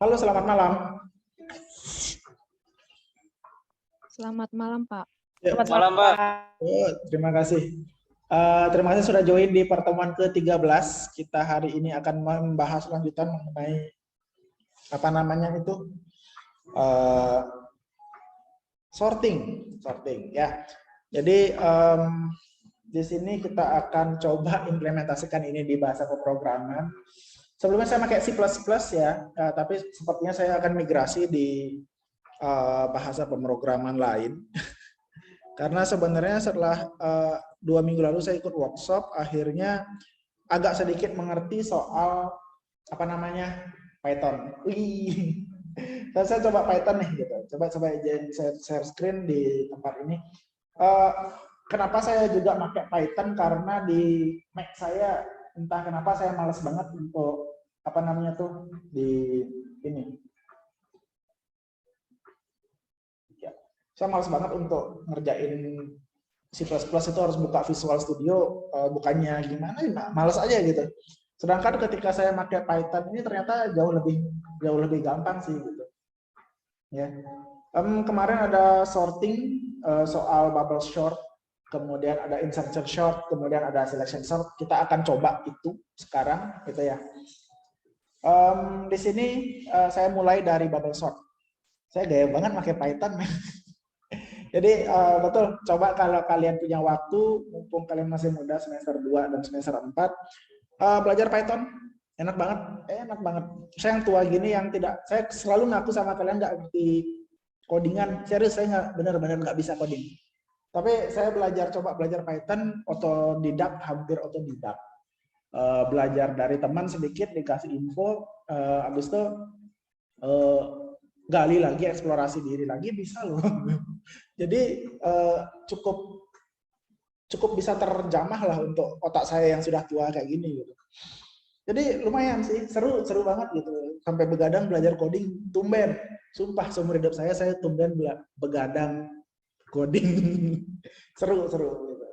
Halo, selamat malam. Selamat malam, Pak. Selamat malam, Pak. Terima kasih. Terima kasih sudah join di pertemuan ke-13. Kita hari ini akan membahas lanjutan mengenai apa namanya itu sorting ya. Jadi di sini kita akan coba implementasikan ini di bahasa pemrograman. Sebelumnya saya pakai C++ ya, tapi sepertinya saya akan migrasi di bahasa pemrograman lain. Karena sebenarnya setelah 2 minggu lalu saya ikut workshop, akhirnya agak sedikit mengerti soal apa namanya Python. Wih, saya coba Python nih gitu. Coba share screen di tempat ini. Kenapa saya juga pakai Python? Karena di Mac saya entah kenapa saya malas banget untuk apa namanya tuh di ini. Saya malas banget untuk ngerjain C++ itu harus buka Visual Studio, bukannya gimana, malas aja gitu. Sedangkan ketika saya pakai Python ini ternyata jauh lebih gampang sih gitu. Ya. Kemarin ada sorting soal bubble sort, kemudian ada insertion sort, kemudian ada selection sort. Kita akan coba itu sekarang, gitu ya. Di sini saya mulai dari bubble sort. Saya gaya banget pakai Python. Jadi betul, coba kalau kalian punya waktu, mumpung kalian masih muda semester 2 dan semester 4, belajar Python, enak banget. Saya yang tua gini yang tidak, saya selalu ngaku sama kalian nggak ngerti codingan, serius saya benar-benar nggak bisa coding. Tapi saya coba belajar Python otodidak, hampir otodidak. Belajar dari teman sedikit, dikasih info, habis itu gali lagi, eksplorasi diri lagi, bisa loh. Jadi cukup bisa terjamah lah untuk otak saya yang sudah tua kayak gini gitu. Jadi lumayan sih, seru banget gitu. Sampai begadang belajar coding, tumben. Sumpah seumur hidup saya tumben begadang coding. seru gitu.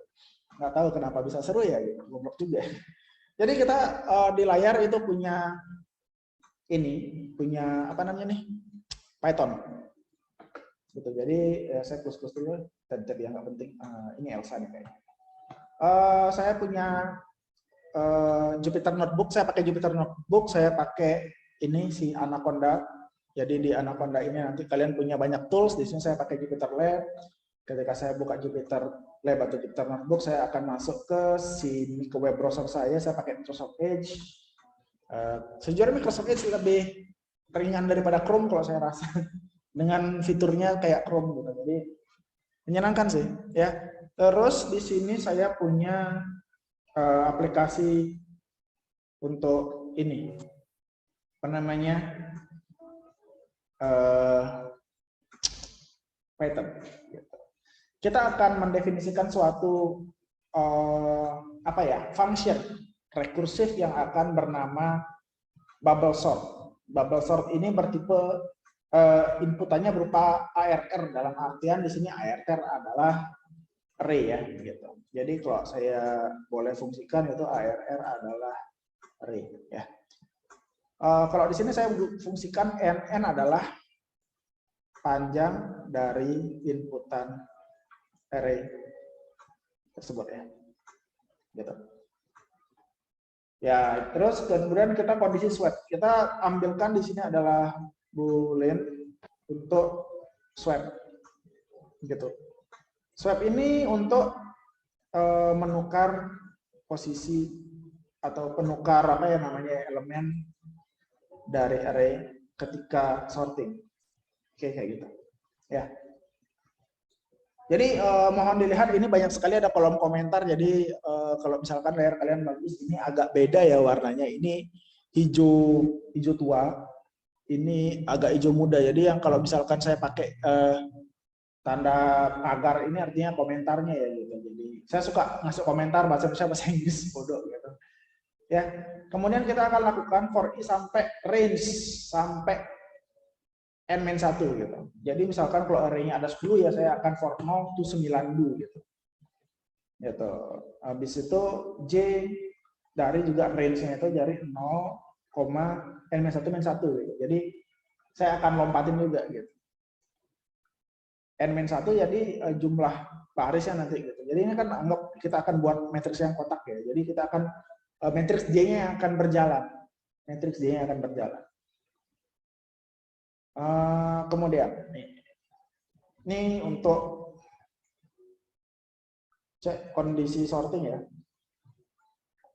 Nggak tahu kenapa bisa seru ya, gitu. Goblok juga. Jadi kita di layar itu punya apa namanya nih, Python. Gitu. Jadi saya plus dulu, tapi yang nggak penting. Ini Elsa nih kayaknya. Saya punya Jupyter Notebook. Saya pakai Jupyter Notebook. Saya pakai ini si Anaconda. Jadi di Anaconda ini nanti kalian punya banyak tools. Di sini saya pakai Jupyter Lab. Ketika saya buka Jupyter Lab atau Jupyter Notebook, saya akan masuk ke web browser saya. Saya pakai Microsoft Edge. Sejujurnya Microsoft Edge lebih ringan daripada Chrome kalau saya rasa. Dengan fiturnya kayak Chrome gitu. Jadi menyenangkan sih ya. Terus di sini saya punya aplikasi untuk ini apa namanya Python. Kita akan mendefinisikan suatu function rekursif yang akan bernama bubble sort. Bubble sort ini bertipe inputannya berupa ARR, dalam artian di sini ARR adalah array ya gitu. Jadi kalau saya boleh fungsikan itu ARR adalah array ya. Kalau di sini saya fungsikan NN adalah panjang dari inputan array tersebut ya. Gitu. Ya, terus kemudian kita kondisi swap. Kita ambilkan di sini adalah boolean untuk swap gitu. Swap ini untuk menukar posisi atau penukar elemen dari array ketika sorting. Oke, kayak gitu. Ya. Jadi mohon dilihat ini banyak sekali ada kolom komentar. Jadi kalau misalkan layar kalian bagus, ini agak beda ya warnanya. Ini hijau tua. Ini agak hijau muda. Jadi yang kalau misalkan saya pakai tanda pagar ini artinya komentarnya ya gitu. Jadi saya suka ngasih komentar bahasa Inggris bodoh gitu. Ya. Kemudian kita akan lakukan for i sampai range sampai n-1 gitu. Jadi misalkan kalau array-nya ada 10 ya saya akan for 0 to 90 gitu. Gitu. Habis itu j dari juga range-nya itu dari 0, n-1 gitu. Jadi saya akan lompatin juga gitu. N-1 jadi jumlah barisnya nanti gitu. Jadi ini kan anggap kita akan buat matriks yang kotak ya. Jadi kita akan matriks J-nya yang akan berjalan. Matriks J-nya akan berjalan. Kemudian ini untuk cek kondisi sorting ya.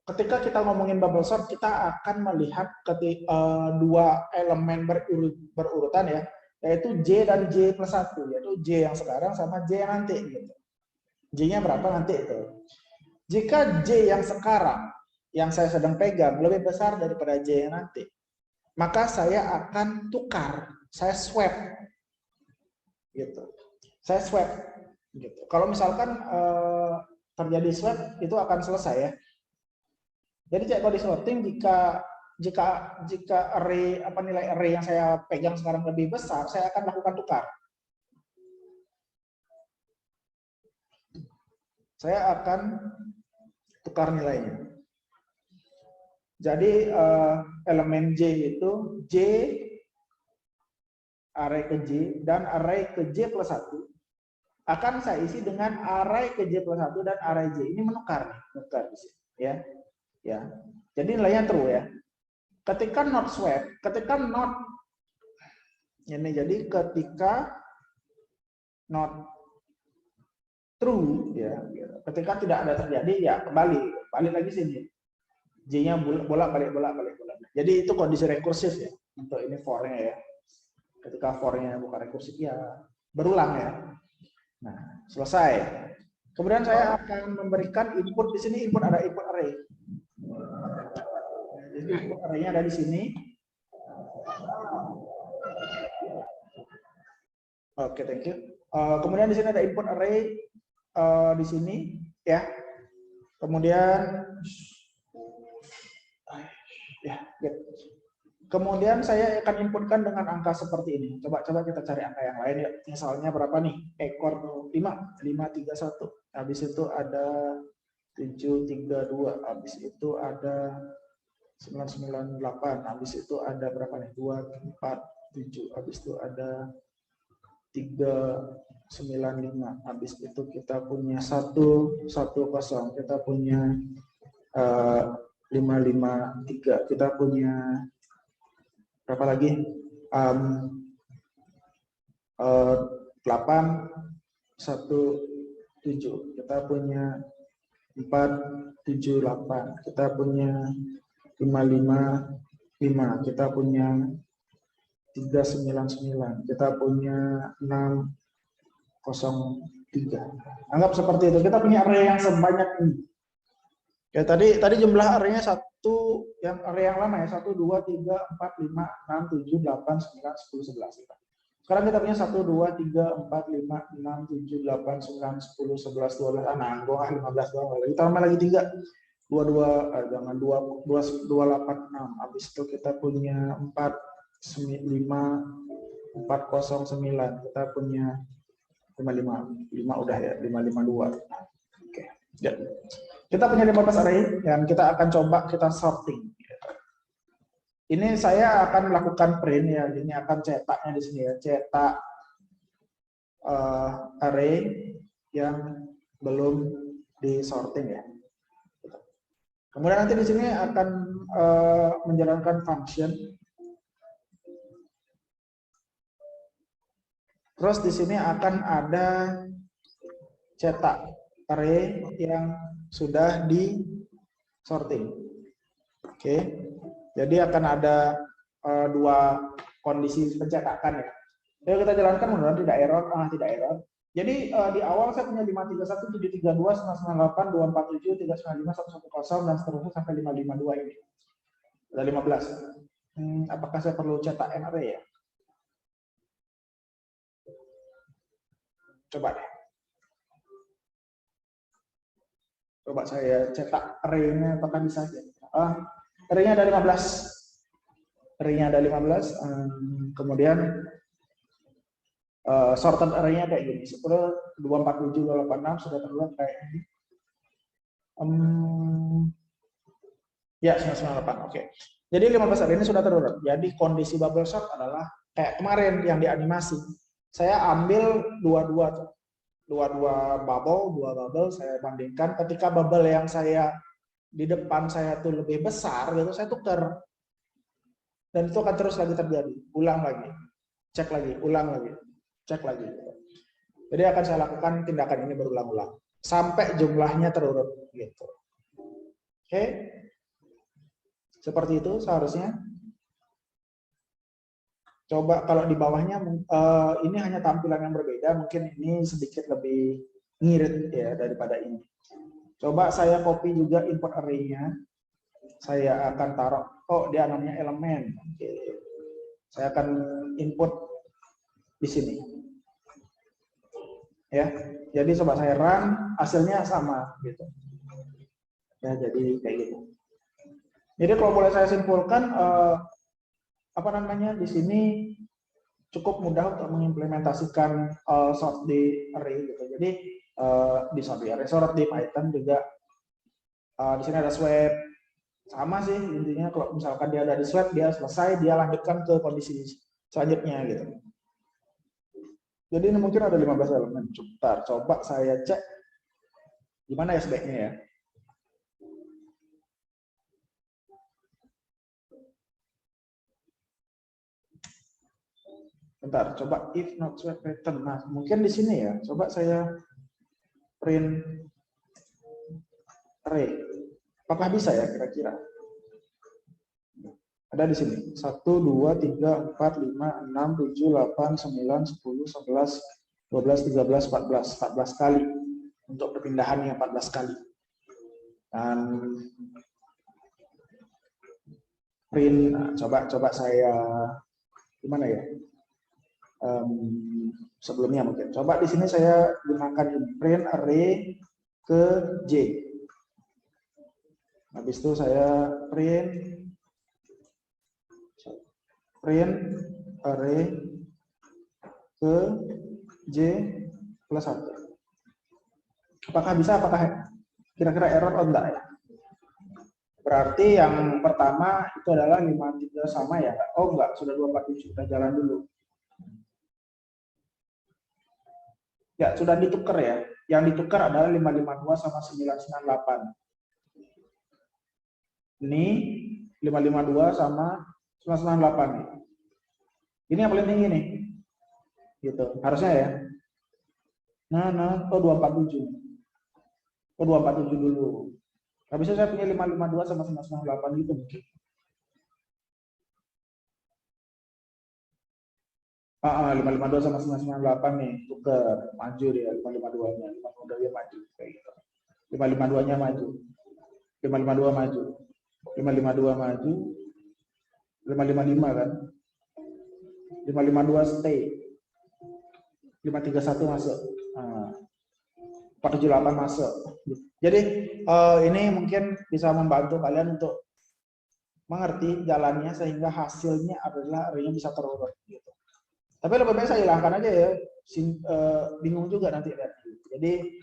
Ketika kita ngomongin bubble sort, kita akan melihat dua elemen berurutan ya, yaitu J dan J plus 1, yaitu J yang sekarang sama J yang nanti. Gitu. J-nya berapa nanti itu. Jika J yang sekarang, yang saya sedang pegang, lebih besar daripada J yang nanti, maka saya akan tukar, saya swap. Gitu. Saya swap. Gitu. Kalau misalkan terjadi swap, itu akan selesai ya. Jadi cek kode sorting jika array nilai array yang saya pegang sekarang lebih besar, saya akan lakukan tukar. Saya akan tukar nilainya. Jadi elemen J itu J array ke J dan array ke J plus 1 akan saya isi dengan array ke J plus 1 dan array J. Ini menukar di sini ya. Ya, jadi nilainya true ya. Ketika not swap, ketika not ini jadi ketika not true ya, ketika tidak ada terjadi ya balik lagi sini. J-nya bolak-balik. Jadi itu kondisi rekursif ya. Untuk ini for-nya ya. Ketika for-nya bukan rekursif ya berulang ya. Nah, selesai. Kemudian saya akan memberikan input di sini, ada input array. Jadi input array-nya ada di sini. Oke, thank you. Kemudian di sini ada input array di sini, ya. Kemudian, ya, good. Kemudian saya akan inputkan dengan angka seperti ini. Coba kita cari angka yang lain ya. Misalnya berapa nih? Ekor 531. Habis itu ada 732. Habis itu ada 998. Habis itu ada berapa nih? 247. Habis itu ada 395. Habis itu kita punya 110. Kita punya 553. Kita punya berapa lagi? 817. Kita punya 478. Kita punya 555. Kita punya 399. Kita punya 603. Anggap seperti itu. Kita punya array yang sebanyak ini. Ya, tadi jumlah array-nya yang array yang lama ya, 1, 2, 3, 4, 5, 6, 7, 8, 9, 10, 11. Sekarang kita punya 1, 2, 3, 4, 5, 6, 7, 8, 9, 10, 11, 12. Nah, gua 15 doang. Kita tambah lagi 3. 286. Habis itu kita punya 409. Kita punya 5 udah ya, 552. Oke. Ya. Kita punya 15 array dan kita akan coba kita sorting. Ini saya akan melakukan print ya, ini akan cetaknya di sini ya, cetak array yang belum disorting ya. Kemudian nanti di sini akan menjalankan function. Terus di sini akan ada cetak array yang sudah di sorting. Oke. Jadi akan ada dua kondisi pencetakan ya. Jadi kita jalankan mudah-mudahan tidak error, tidak error. Jadi di awal saya punya 531, 732, 998, 247, 395, 110 dan seterusnya sampai 552 ini. Ada 15. Apakah saya perlu cetak n array ya? Coba deh. Coba saya cetak array-nya apakah bisa aja. Array-nya ada 15. Array-nya ada 15. Kemudian sorted array-nya kayak gini. 10, 247, 286 sudah terbuat kayak ini. Ya, 998. Oke. Jadi 15 array ini sudah terurut. Jadi kondisi bubble sort adalah kayak kemarin yang di animasi. Saya ambil dua-dua bubble saya bandingkan. Ketika bubble yang saya di depan saya tuh lebih besar gitu, saya tukar. Dan itu akan terus lagi terjadi, ulang lagi, cek lagi, ulang lagi, cek lagi. Jadi akan saya lakukan tindakan ini berulang-ulang sampai jumlahnya terurut gitu. Oke, seperti itu seharusnya. Coba kalau di bawahnya ini hanya tampilan yang berbeda, mungkin ini sedikit lebih ngirit ya daripada ini. Coba saya copy juga input array-nya. Saya akan taruh, oh dia namanya elemen. Oke. Saya akan input di sini. Ya. Jadi coba saya run, hasilnya sama gitu. Ya, jadi kayak gitu. Jadi kalau boleh saya simpulkan apa namanya di sini cukup mudah untuk mengimplementasikan sort di array gitu. Jadi di sort di Python juga di sini ada swap, sama sih intinya. Kalau misalkan dia ada di swap, dia selesai, dia lanjutkan ke kondisi selanjutnya gitu. Jadi ini mungkin ada 15 elemen. Coba saya cek gimana ya sebaiknya ya. Bentar, coba if not swap pattern. Nah, mungkin di sini ya. Coba saya print array. Apakah bisa ya kira-kira? Ada di sini. 1, 2, 3, 4, 5, 6, 7, 8, 9, 10, 11, 12, 13, 14. 14 kali. Untuk perpindahannya 14 kali. Dan print, nah, coba saya gimana ya? Sebelumnya mungkin. Coba di sini saya gunakan print array ke J. Habis itu saya print array ke J plus 1. Apakah bisa? Apakah kira-kira error atau enggak ya? Berarti yang pertama itu adalah 53 sama ya? Oh enggak, sudah 247, kita jalan dulu. Ya, sudah ditukar ya. Yang ditukar adalah 552 sama 998. Ini 552 sama 998 nih. Ini yang paling tinggi nih. Gitu. Harusnya ya. Nah, oh 247. Oh 247 dulu. Habisnya saya punya 552 sama 998 gitu mungkin. 552 sama 998 nih, tukar, maju dia 552-nya, 552-nya maju kayak gitu. 552-nya maju. 552 maju. 552 maju. 555 kan. 552 stay. 531 masuk. 478 masuk. Jadi ini mungkin bisa membantu kalian untuk mengerti jalannya sehingga hasilnya adalah array-nya bisa terurut gitu. Tapi lebih baik saya hilangkan aja ya, bingung juga nanti lihat. Jadi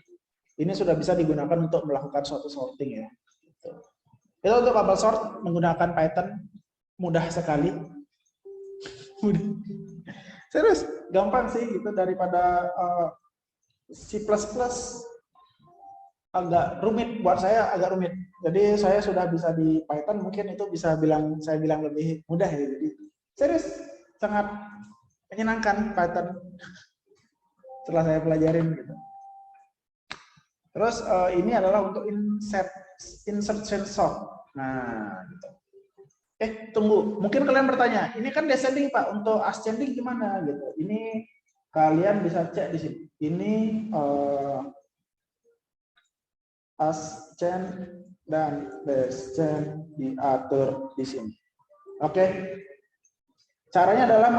ini sudah bisa digunakan untuk melakukan suatu sorting ya. Itu untuk bubble sort menggunakan Python mudah sekali. Serius, gampang sih gitu daripada C++ agak rumit, buat saya agak rumit. Jadi saya sudah bisa di Python, mungkin itu bisa saya bilang lebih mudah ya. Jadi serius sangat menyenangkan Python setelah saya pelajarin gitu. Terus ini adalah untuk insert and sort. Nah, gitu. Tunggu, mungkin kalian bertanya, ini kan descending Pak, untuk ascending gimana gitu. Ini kalian bisa cek di sini. Ini ascend dan descend diatur di sini. Oke. Caranya adalah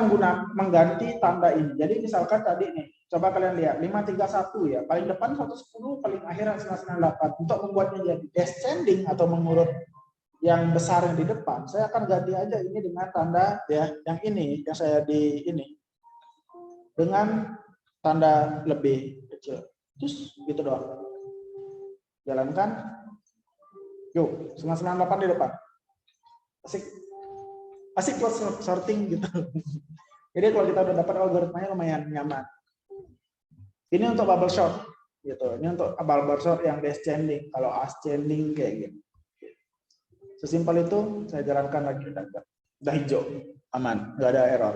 mengganti tanda ini. Jadi misalkan tadi nih, coba kalian lihat 531 ya, paling depan 110, paling akhir 998. Untuk membuatnya jadi descending atau mengurut yang besar yang di depan, saya akan ganti aja ini dengan tanda ya, yang ini yang saya di ini dengan tanda lebih kecil. Terus gitu doang. Jalankan. Yuk, 998 di depan. Asik close sorting gitu. Jadi kalau kita udah dapat algoritmanya lumayan nyaman. Ini untuk bubble sort gitu. Ini untuk bubble sort yang descending. Kalau ascending kayak gitu. Sesimpel itu saya jalankan lagi, udah hijau, aman, nggak ada error.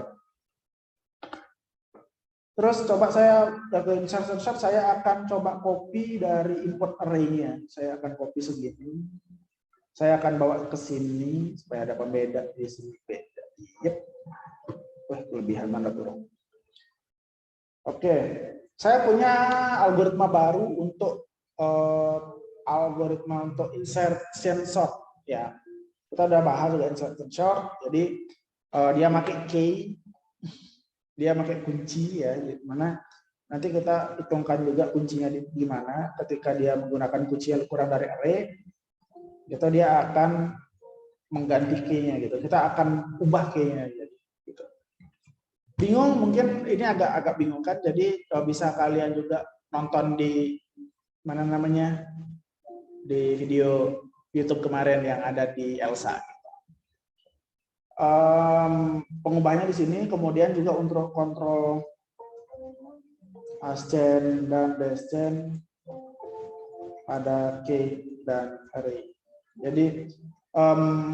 Terus coba saya ke insertion sort, saya akan coba copy dari input array-nya. Saya akan copy segini. Saya akan bawa ke sini supaya ada pembeda di sini beda. Yep. Wah, kelebihan mana tuh? Oke, saya punya algoritma baru untuk insertion sort. Ya, kita udah bahas juga insertion sort. Jadi dia pakai key, dia pakai kunci ya, mana nanti kita hitungkan juga kuncinya di mana. Ketika dia menggunakan kunci yang kurang dari array, itu dia akan mengganti key-nya gitu. Kita akan ubah key-nya gitu. Bingung mungkin ini agak bingung kan? Jadi bisa kalian juga nonton di mana namanya di video YouTube kemarin yang ada di Elsa. Pengubahnya di sini, kemudian juga untuk kontrol ascend dan descend pada key dan array. Jadi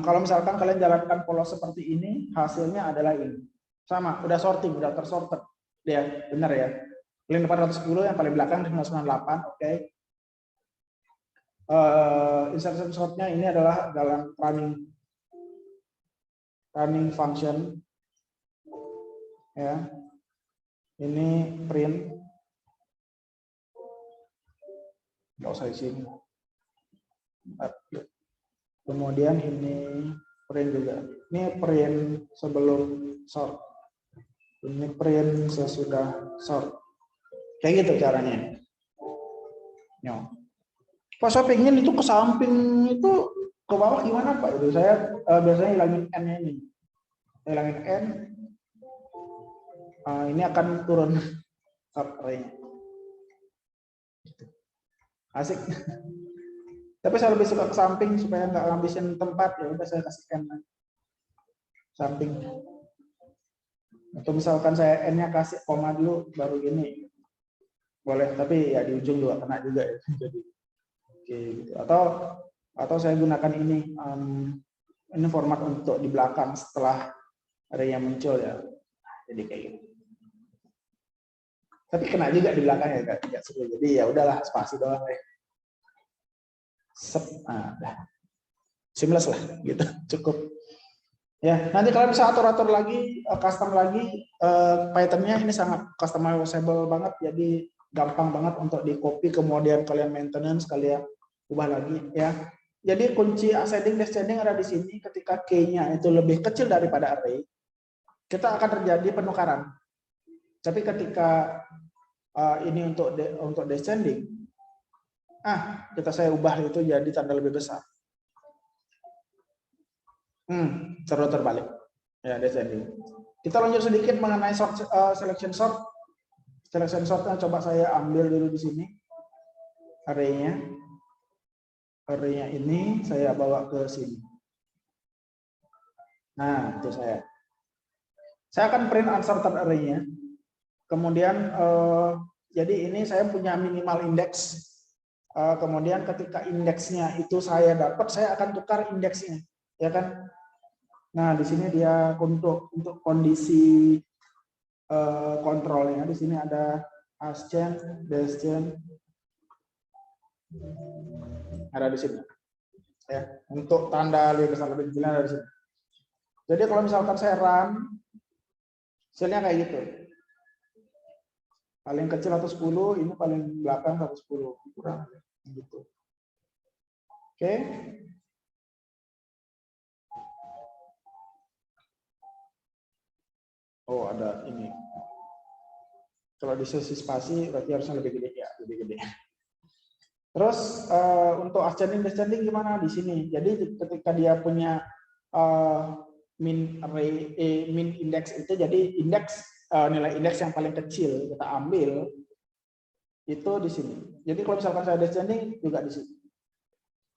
kalau misalkan kalian jalankan polos seperti ini, hasilnya adalah ini. Sama, udah sorting, udah tersorted. Ya, benar ya. Paling depan 110, yang paling belakang 598, oke. Insertion sort-nya ini adalah dalam running function. Ya. Ini print. Nggak usah di sini. Kemudian ini print juga. Ini print sebelum sort. Ini print sesudah sort. Kayak gitu caranya. Yo. Pas saya pengen itu ke samping itu ke bawah gimana Pak? Itu saya biasanya hilangin n-nya ini. Hilangin n. Ini akan turun sort array-nya. Asik. Tapi saya lebih suka ke samping supaya nggak ngabisin tempat, ya udah saya kasihkan samping. Atau misalkan saya n-nya kasih koma dulu baru gini, boleh. Tapi ya di ujung juga kena juga ya. Jadi oke, gitu. Atau saya gunakan ini format untuk di belakang setelah array yang muncul ya. Jadi kayak gitu. Tapi kena juga di belakang ya, tidak seru. Jadi ya udahlah spasi doang ya. Seamless lah gitu, cukup ya. Nanti kalian bisa atur lagi, custom lagi Python-nya. Ini sangat customizable banget, jadi gampang banget untuk di copy, kemudian kalian maintenance, kalian ubah lagi ya. Jadi kunci ascending descending ada di sini. Ketika key-nya itu lebih kecil daripada array, kita akan terjadi penukaran. Tapi ketika ini untuk descending, saya ubah itu jadi tanda lebih besar. Terus terbalik. Ya, descending. Kita lanjut sedikit mengenai selection sort. Selection sortnya coba saya ambil dulu di sini. Array-nya. Array-nya ini saya bawa ke sini. Nah, itu saya. Saya akan print unsorted array-nya. Kemudian jadi ini saya punya minimal index. Kemudian ketika indeksnya itu saya dapat, saya akan tukar indeksnya, ya kan? Nah, di sini dia untuk kondisi kontrolnya. Di sini ada ascend, descend, ada di sini. Ya, untuk tanda lebih besar lebih kecil ada di sini. Jadi kalau misalkan saya run, hasilnya kayak gitu. Paling kecil 110, ini paling belakang 110 kurang gitu. Oke. Oh, ada ini. Kalau di sesi spasi berarti harusnya lebih gede ya, lebih gede. Terus untuk ascending descending gimana di sini? Jadi ketika dia punya min index itu, jadi nilai indeks yang paling kecil kita ambil itu di sini. Jadi kalau misalkan saya descending juga di sini.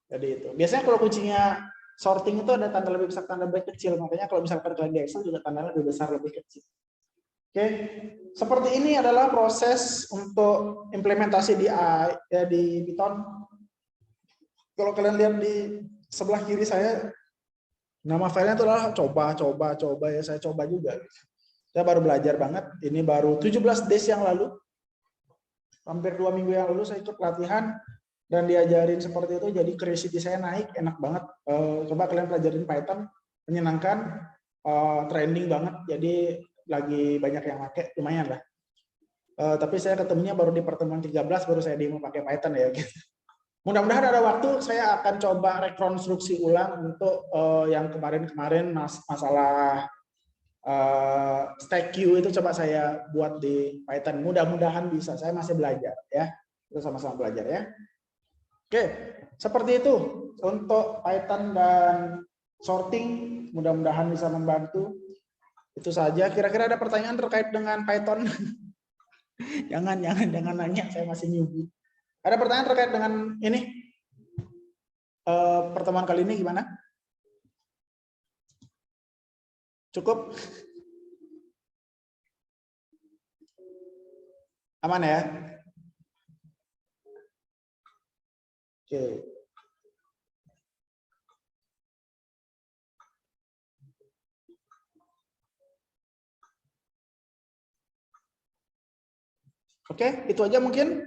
Jadi itu. Biasanya kalau kuncinya sorting itu ada tanda lebih besar, tanda lebih kecil. Makanya kalau misalkan kalian di Excel juga tandanya lebih besar, lebih kecil. Oke, seperti ini adalah proses untuk implementasi di Python. Kalau kalian lihat di sebelah kiri saya, nama filenya itu adalah coba ya, saya coba juga. Saya baru belajar banget, ini baru 17 days yang lalu, hampir 2 minggu yang lalu saya ikut pelatihan dan diajarin seperti itu, jadi curiosity saya naik, enak banget. Coba kalian pelajarin Python, menyenangkan, trending banget, jadi lagi banyak yang pakai, lumayan lah. Tapi saya ketemunya baru di pertemuan 13, baru saya demo pakai Python ya. Gitu. Mudah-mudahan ada waktu saya akan coba rekonstruksi ulang untuk yang kemarin-kemarin masalah stack queue itu coba saya buat di Python. Mudah-mudahan bisa. Saya masih belajar ya. Kita sama-sama belajar ya. Oke, seperti itu untuk Python dan sorting. Mudah-mudahan bisa membantu. Itu saja. Kira-kira ada pertanyaan terkait dengan Python? jangan nanya. Saya masih newbie. Ada pertanyaan terkait dengan ini? Pertemuan kali ini gimana? Cukup? Aman ya? Oke. Oke, itu aja mungkin.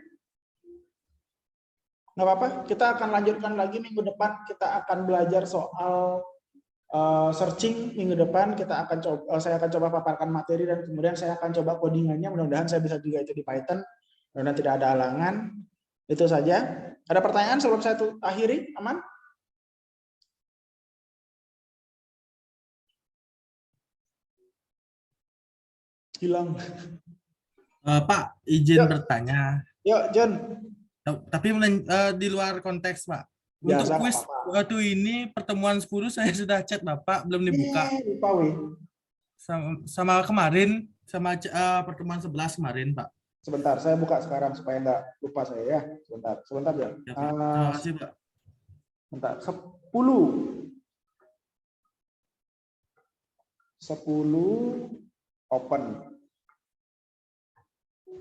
Nggak apa-apa, kita akan lanjutkan lagi minggu depan. Kita akan belajar soal searching minggu depan. Saya akan coba paparkan materi dan kemudian saya akan coba codingannya. Mudah-mudahan saya bisa juga itu di Python. Mudah-mudahan tidak ada halangan. Itu saja. Ada pertanyaan sebelum saya akhiri? Aman? Hilang. Pak, izin Yuk. bertanya. Yuk, John. Tapi di luar konteks, Pak. Untuk Biasa, kuis apa-apa. waktu ini pertemuan 10 saya sudah chat Bapak, belum dibuka. Lupa, wih. Sama kemarin, sama pertemuan 11 kemarin, Pak. Sebentar, saya buka sekarang supaya nggak lupa saya ya. Sebentar ya. Ya, Pak. Terima kasih, Pak. Bentar, 10 open.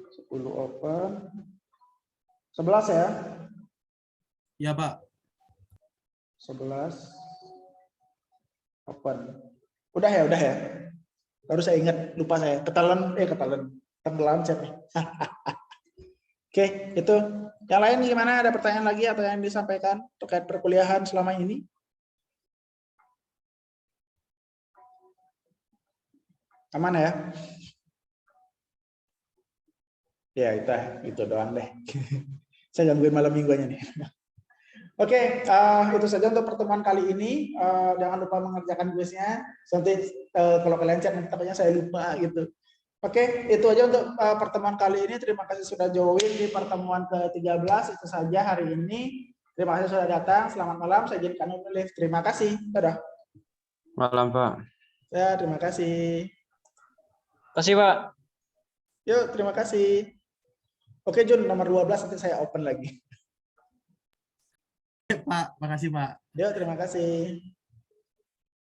10 open. 11 ya? Ya, Pak. 11 open. Udah ya? Baru saya ingat, lupa saya. Tenggelam chat nih. Oke, itu. Yang lain gimana? Ada pertanyaan lagi atau yang disampaikan terkait perkuliahan selama ini? Aman ya? Ya, itu doang deh. Saya gangguin malam mingguannya nih. Oke, itu saja untuk pertemuan kali ini. Jangan lupa mengerjakan kuisnya. Nanti kalau kalian chat nanti takutnya saya lupa gitu. Oke, itu aja untuk pertemuan kali ini. Terima kasih sudah join di pertemuan ke-13. Itu saja hari ini. Terima kasih sudah datang. Selamat malam. Saya izinkan undur live. Terima kasih. Dadah. Malam, Pak. Ya, terima kasih. Kasih, Pak. Yuk, terima kasih. Oke, Jun, nomor 12 nanti saya open lagi. Pak, makasih, Pak. Yuk, terima kasih.